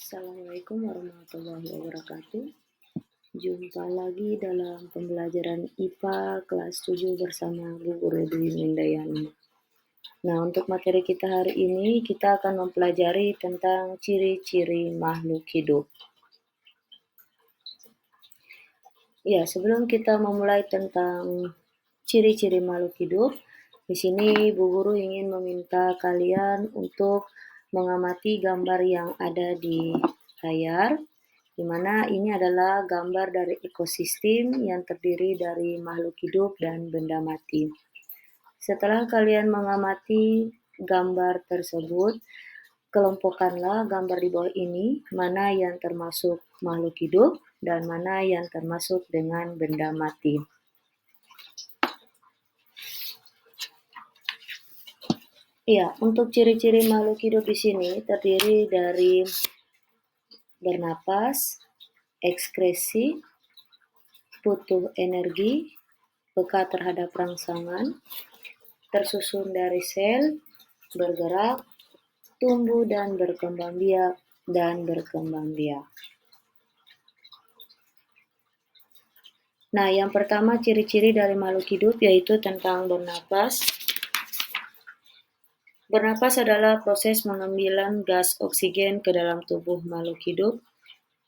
Assalamualaikum warahmatullahi wabarakatuh. Jumpa lagi dalam pembelajaran IPA kelas 7 bersama Bu Guru Dwi Mindayani. Nah, untuk materi kita hari ini, kita akan mempelajari tentang ciri-ciri makhluk hidup. Ya, sebelum kita memulai tentang ciri-ciri makhluk hidup, di sini Bu Guru ingin meminta kalian untuk mengamati gambar yang ada di layar, di mana ini adalah gambar dari ekosistem yang terdiri dari makhluk hidup dan benda mati. Setelah kalian mengamati gambar tersebut, kelompokkanlah gambar di bawah ini, mana yang termasuk makhluk hidup dan mana yang termasuk dengan benda mati. Ya, untuk ciri-ciri makhluk hidup di sini terdiri dari bernapas, ekskresi, butuh energi, peka terhadap rangsangan, tersusun dari sel, bergerak, tumbuh dan berkembang biak. Nah, yang pertama ciri-ciri dari makhluk hidup yaitu tentang bernapas. Bernapas adalah proses pengambilan gas oksigen ke dalam tubuh makhluk hidup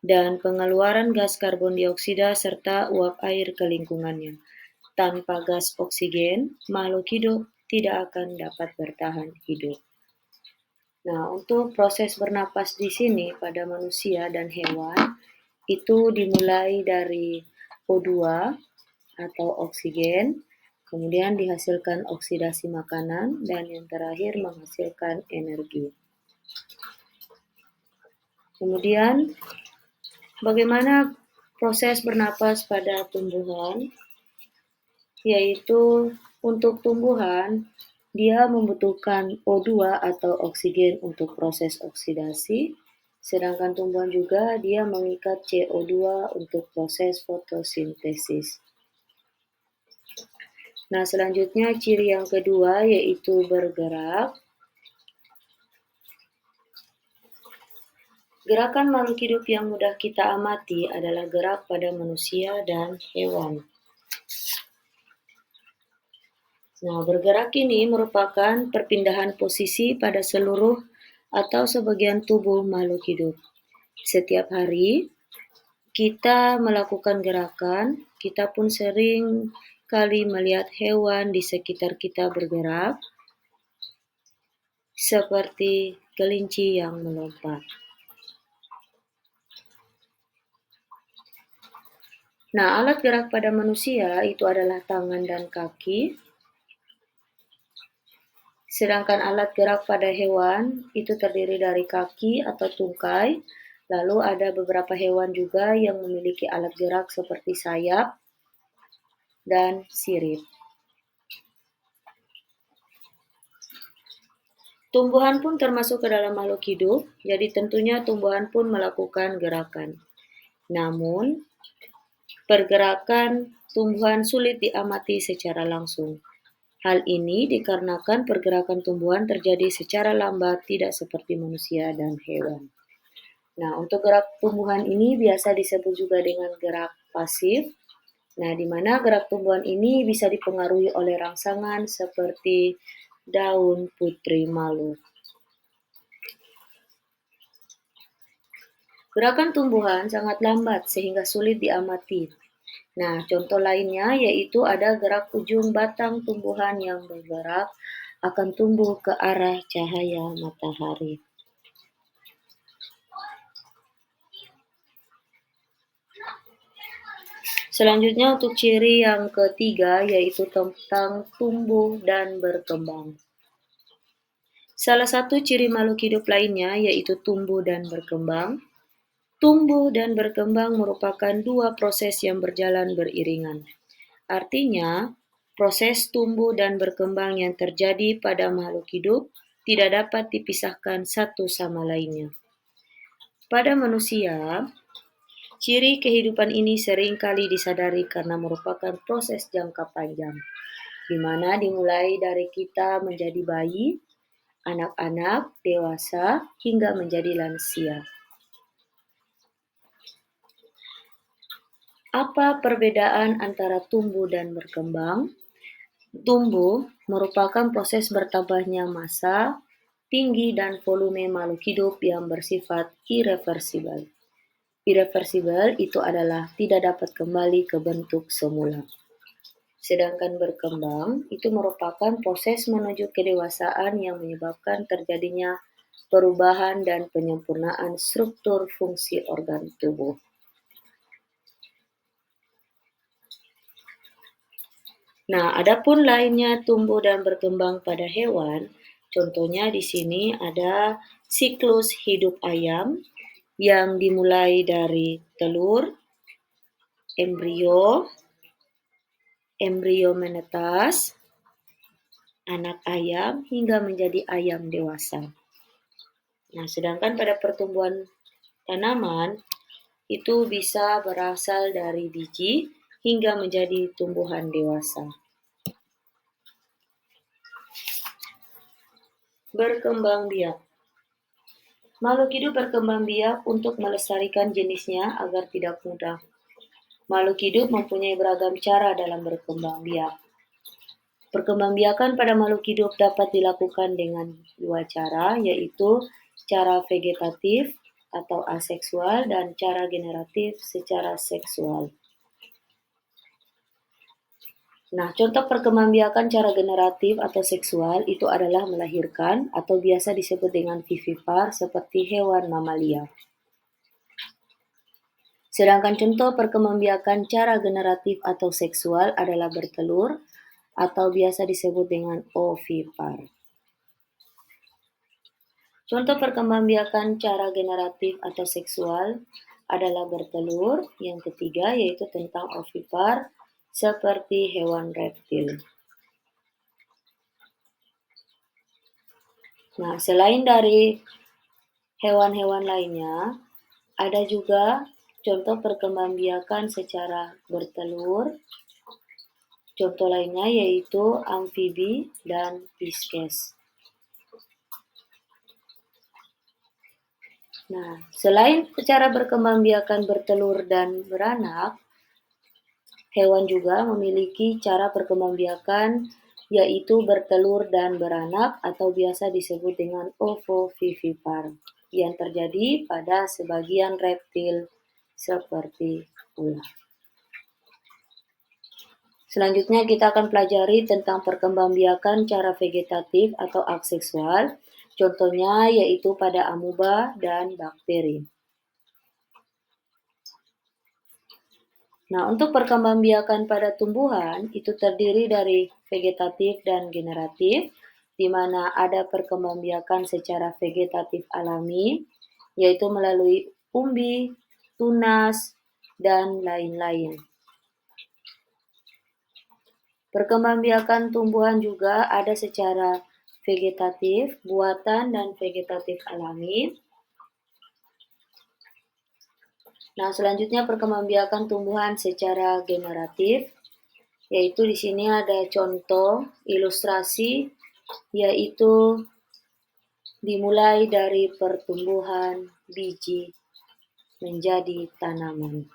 dan pengeluaran gas karbon dioksida serta uap air ke lingkungannya. Tanpa gas oksigen, makhluk hidup tidak akan dapat bertahan hidup. Nah, untuk proses bernapas di sini pada manusia dan hewan itu dimulai dari O2 atau oksigen, kemudian dihasilkan oksidasi makanan, dan yang terakhir menghasilkan energi. Kemudian, bagaimana proses bernapas pada tumbuhan? Yaitu untuk tumbuhan, dia membutuhkan O2 atau oksigen untuk proses oksidasi, sedangkan tumbuhan juga dia mengikat CO2 untuk proses fotosintesis. Nah, selanjutnya ciri yang kedua yaitu bergerak. Gerakan makhluk hidup yang mudah kita amati adalah gerak pada manusia dan hewan. Nah, bergerak ini merupakan perpindahan posisi pada seluruh atau sebagian tubuh makhluk hidup. Setiap hari kita melakukan gerakan, kita pun sering kali melihat hewan di sekitar kita bergerak, seperti kelinci yang melompat. Nah, alat gerak pada manusia itu adalah tangan dan kaki, sedangkan alat gerak pada hewan itu terdiri dari kaki atau tungkai. Lalu ada beberapa hewan juga yang memiliki alat gerak seperti sayap dan sirip. Tumbuhan pun termasuk ke dalam makhluk hidup, jadi tentunya tumbuhan pun melakukan gerakan. Namun, pergerakan tumbuhan sulit diamati secara langsung. Hal ini dikarenakan pergerakan tumbuhan terjadi secara lambat, tidak seperti manusia dan hewan. Nah, untuk gerak tumbuhan ini biasa disebut juga dengan gerak pasif. Nah, di mana gerak tumbuhan ini bisa dipengaruhi oleh rangsangan seperti daun putri malu. Gerakan tumbuhan sangat lambat sehingga sulit diamati. Nah, contoh lainnya yaitu ada gerak ujung batang tumbuhan yang bergerak akan tumbuh ke arah cahaya matahari. Selanjutnya untuk ciri yang ketiga yaitu tentang tumbuh dan berkembang. Salah satu ciri makhluk hidup lainnya yaitu tumbuh dan berkembang. Tumbuh dan berkembang merupakan dua proses yang berjalan beriringan. Artinya, proses tumbuh dan berkembang yang terjadi pada makhluk hidup tidak dapat dipisahkan satu sama lainnya. Pada manusia, ciri kehidupan ini seringkali disadari karena merupakan proses jangka panjang, di mana dimulai dari kita menjadi bayi, anak-anak, dewasa, hingga menjadi lansia. Apa perbedaan antara tumbuh dan berkembang? Tumbuh merupakan proses bertambahnya massa, tinggi, dan volume makhluk hidup yang bersifat irreversibel. Irreversibel itu adalah tidak dapat kembali ke bentuk semula. Sedangkan berkembang itu merupakan proses menuju kedewasaan yang menyebabkan terjadinya perubahan dan penyempurnaan struktur fungsi organ tubuh. Nah, adapun lainnya tumbuh dan berkembang pada hewan, contohnya di sini ada siklus hidup ayam yang dimulai dari telur, embrio, embrio menetas, anak ayam hingga menjadi ayam dewasa. Nah, sedangkan pada pertumbuhan tanaman itu bisa berasal dari biji hingga menjadi tumbuhan dewasa. Berkembang biak. Makhluk hidup berkembang biak untuk melestarikan jenisnya agar tidak punah. Makhluk hidup mempunyai beragam cara dalam berkembang biak. Perkembangbiakan pada makhluk hidup dapat dilakukan dengan dua cara, yaitu cara vegetatif atau aseksual dan cara generatif secara seksual. Nah, contoh perkembangbiakan cara generatif atau seksual itu adalah melahirkan atau biasa disebut dengan vivipar seperti hewan mamalia. Sedangkan contoh perkembangbiakan cara generatif atau seksual adalah bertelur atau biasa disebut dengan ovipar. Contoh perkembangbiakan cara generatif atau seksual adalah bertelur. Yang ketiga yaitu tentang ovipar seperti hewan reptil. Nah, selain dari hewan-hewan lainnya, ada juga contoh perkembangbiakan secara bertelur. Contoh lainnya yaitu amfibi dan pisces. Nah, selain cara berkembangbiakan bertelur dan beranak, hewan juga memiliki cara perkembangbiakan yaitu bertelur dan beranak atau biasa disebut dengan ovovivipar yang terjadi pada sebagian reptil seperti ular. Selanjutnya kita akan pelajari tentang perkembangbiakan cara vegetatif atau aseksual, contohnya yaitu pada amuba dan bakteri. Nah, untuk perkembangbiakan pada tumbuhan itu terdiri dari vegetatif dan generatif, di mana ada perkembangbiakan secara vegetatif alami, yaitu melalui umbi, tunas, dan lain-lain. Perkembangbiakan tumbuhan juga ada secara vegetatif, buatan, dan vegetatif alami. Nah, selanjutnya perkembangbiakan tumbuhan secara generatif, yaitu di sini ada contoh ilustrasi, yaitu dimulai dari pertumbuhan biji menjadi tanaman.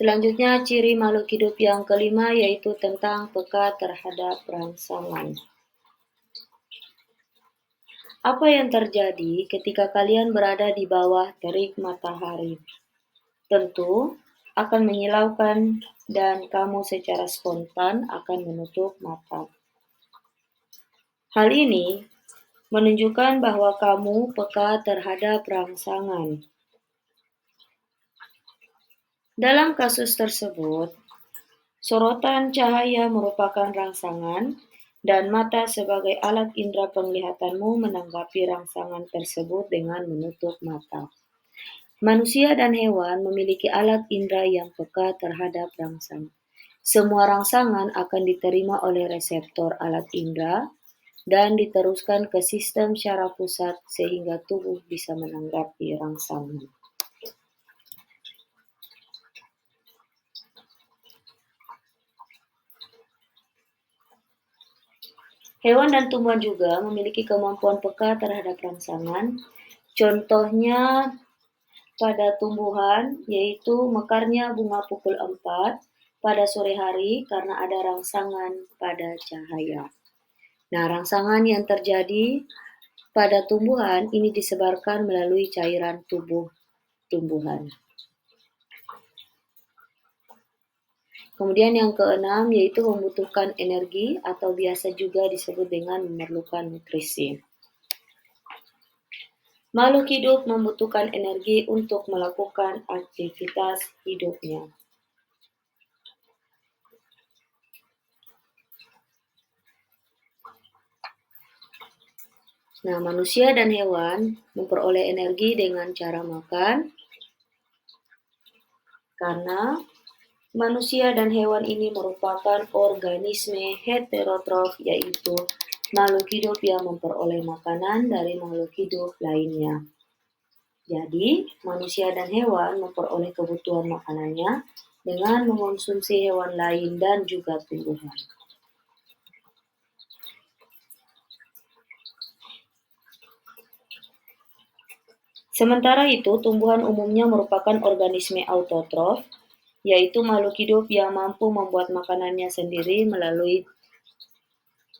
Selanjutnya, ciri makhluk hidup yang kelima yaitu tentang peka terhadap rangsangan. Apa yang terjadi ketika kalian berada di bawah terik matahari? Tentu akan menyilaukan dan kamu secara spontan akan menutup mata. Hal ini menunjukkan bahwa kamu peka terhadap rangsangan. Dalam kasus tersebut, sorotan cahaya merupakan rangsangan dan mata sebagai alat indera penglihatanmu menanggapi rangsangan tersebut dengan menutup mata. Manusia dan hewan memiliki alat indera yang peka terhadap rangsangan. Semua rangsangan akan diterima oleh reseptor alat indera dan diteruskan ke sistem syaraf pusat sehingga tubuh bisa menanggapi rangsangan. Hewan dan tumbuhan juga memiliki kemampuan peka terhadap rangsangan. Contohnya pada tumbuhan, yaitu mekarnya bunga pukul 4 pada sore hari karena ada rangsangan pada cahaya. Nah, rangsangan yang terjadi pada tumbuhan ini disebarkan melalui cairan tubuh tumbuhan. Kemudian yang keenam yaitu membutuhkan energi atau biasa juga disebut dengan memerlukan nutrisi. Makhluk hidup membutuhkan energi untuk melakukan aktivitas hidupnya. Nah, manusia dan hewan memperoleh energi dengan cara makan, karena manusia dan hewan ini merupakan organisme heterotrof, yaitu makhluk hidup yang memperoleh makanan dari makhluk hidup lainnya. Jadi, manusia dan hewan memperoleh kebutuhan makanannya dengan mengonsumsi hewan lain dan juga tumbuhan. Sementara itu, tumbuhan umumnya merupakan organisme autotrof, yaitu makhluk hidup yang mampu membuat makanannya sendiri melalui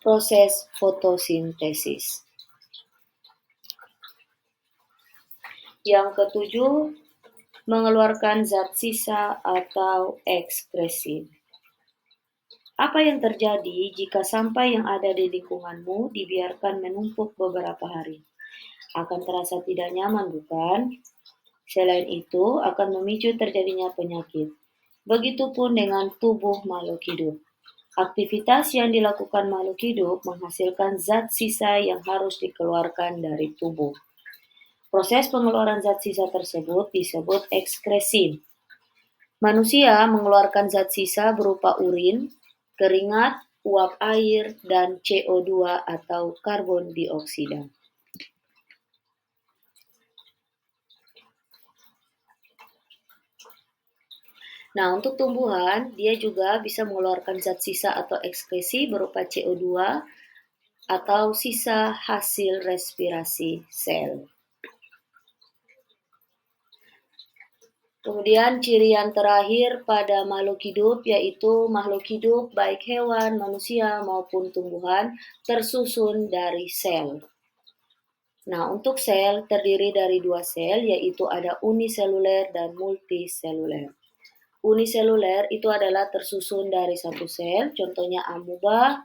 proses fotosintesis. Yang ketujuh, mengeluarkan zat sisa atau ekskresi. Apa yang terjadi jika sampah yang ada di lingkunganmu dibiarkan menumpuk beberapa hari? Akan terasa tidak nyaman, bukan? Selain itu, akan memicu terjadinya penyakit. Begitupun dengan tubuh makhluk hidup. Aktivitas yang dilakukan makhluk hidup menghasilkan zat sisa yang harus dikeluarkan dari tubuh. Proses pengeluaran zat sisa tersebut disebut ekskresi. Manusia mengeluarkan zat sisa berupa urin, keringat, uap air, dan CO2 atau karbon dioksida. Nah, untuk tumbuhan, dia juga bisa mengeluarkan zat sisa atau ekskresi berupa CO2 atau sisa hasil respirasi sel. Kemudian ciri yang terakhir pada makhluk hidup yaitu makhluk hidup baik hewan, manusia maupun tumbuhan tersusun dari sel. Nah, untuk sel terdiri dari 2 sel yaitu ada uniseluler dan multiseluler. Uniseluler itu adalah tersusun dari 1 sel, contohnya amoeba,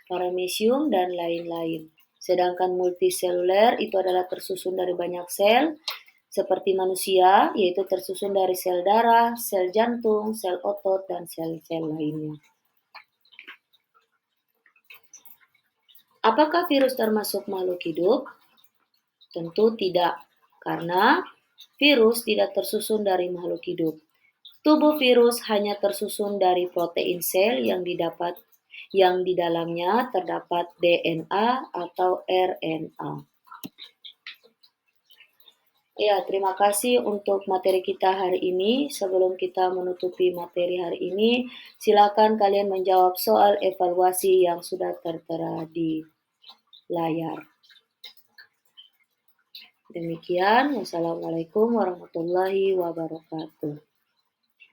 paramecium, dan lain-lain. Sedangkan multiseluler itu adalah tersusun dari banyak sel, seperti manusia, yaitu tersusun dari sel darah, sel jantung, sel otot, dan sel-sel lainnya. Apakah virus termasuk makhluk hidup? Tentu tidak, karena virus tidak tersusun dari makhluk hidup. Tubuh virus hanya tersusun dari protein sel yang di dalamnya terdapat DNA atau RNA. Ya, terima kasih untuk materi kita hari ini. Sebelum kita menutupi materi hari ini, silakan kalian menjawab soal evaluasi yang sudah tertera di layar. Demikian, wassalamualaikum warahmatullahi wabarakatuh.